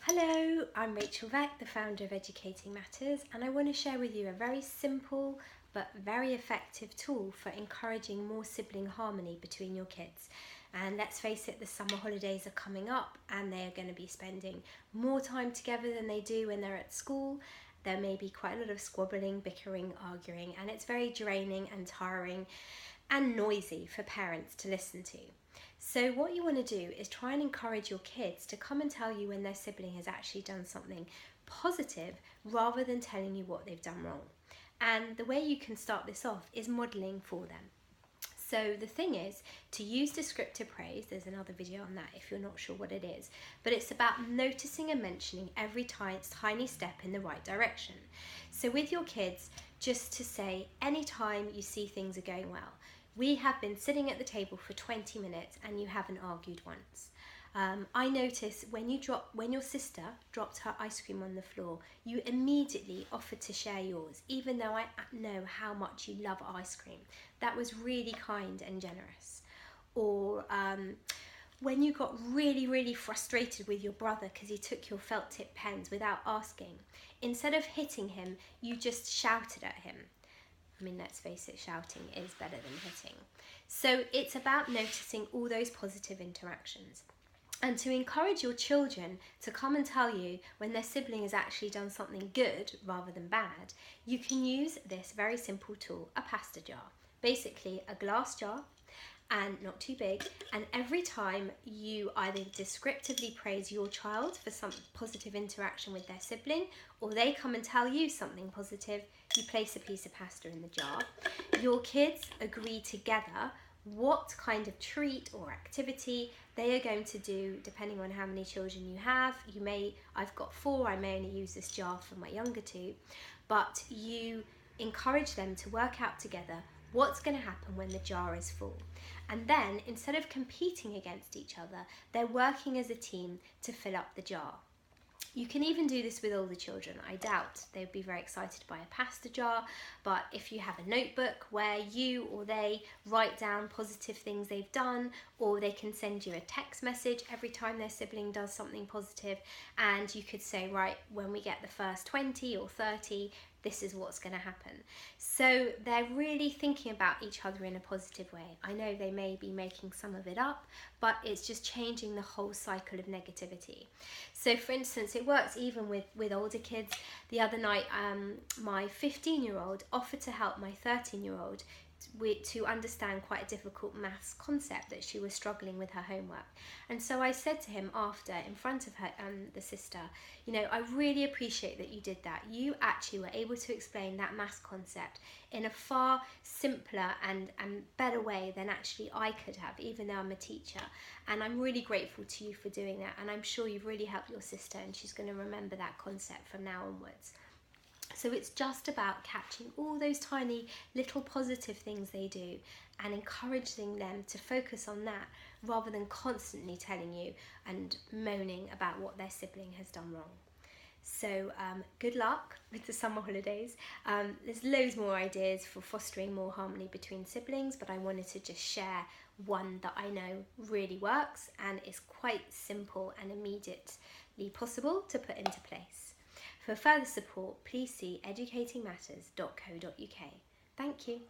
Hello, I'm Rachel Veck, the founder of Educating Matters, and I want to share with you a very simple but very effective tool for encouraging more sibling harmony between your kids. And let's face it, the summer holidays are coming up and they're going to be spending more time together than they do when they're at school. There may be quite a lot of squabbling, bickering, arguing, and it's very draining and tiring and noisy for parents to listen to. So what you want to do is try and encourage your kids to come and tell you when their sibling has actually done something positive rather than telling you what they've done wrong. And the way you can start this off is modelling for them. So the thing is to use descriptive praise. There's another video on that if you're not sure what it is, but it's about noticing and mentioning every tiny step in the right direction. So with your kids, just to say anytime you see things are going well, we have been sitting at the table for 20 minutes and you haven't argued once. I notice when your sister dropped her ice cream on the floor, you immediately offered to share yours, even though I know how much you love ice cream. That was really kind and generous. Or when you got really frustrated with your brother because he took your felt tip pens without asking, instead of hitting him, you just shouted at him. I mean, let's face it, shouting is better than hitting. So it's about noticing all those positive interactions. And to encourage your children to come and tell you when their sibling has actually done something good rather than bad, you can use this very simple tool, a pasta jar. Basically a glass jar, and not too big, and every time you either descriptively praise your child for some positive interaction with their sibling, or they come and tell you something positive, you place a piece of pasta in the jar. Your kids agree together what kind of treat or activity they are going to do depending on how many children you have. I've got 4, I may only use this jar for my younger 2, but you encourage them to work out together what's going to happen when the jar is full. And then, instead of competing against each other, they're working as a team to fill up the jar. You can even do this with older children. I doubt they'd be very excited by a pasta jar, but if you have a notebook where you or they write down positive things they've done, or they can send you a text message every time their sibling does something positive, and you could say, right, when we get the first 20 or 30, this is what's going to happen. So they're really thinking about each other in a positive way. I know they may be making some of it up, but it's just changing the whole cycle of negativity. So for instance, it works even with older kids. The other night, my 15-year-old offered to help my 13-year-old to understand quite a difficult maths concept that she was struggling with her homework. And so I said to him after, in front of her the sister, you know, I really appreciate that you did that. You actually were able to explain that maths concept in a far simpler and better way than actually I could have, even though I'm a teacher. And I'm really grateful to you for doing that, and I'm sure you've really helped your sister, and she's going to remember that concept from now onwards. So it's just about catching all those tiny little positive things they do and encouraging them to focus on that rather than constantly telling you and moaning about what their sibling has done wrong. So good luck with the summer holidays. There's loads more ideas for fostering more harmony between siblings, but I wanted to just share one that I know really works and is quite simple and immediately possible to put into place. For further support, please see educatingmatters.co.uk. Thank you.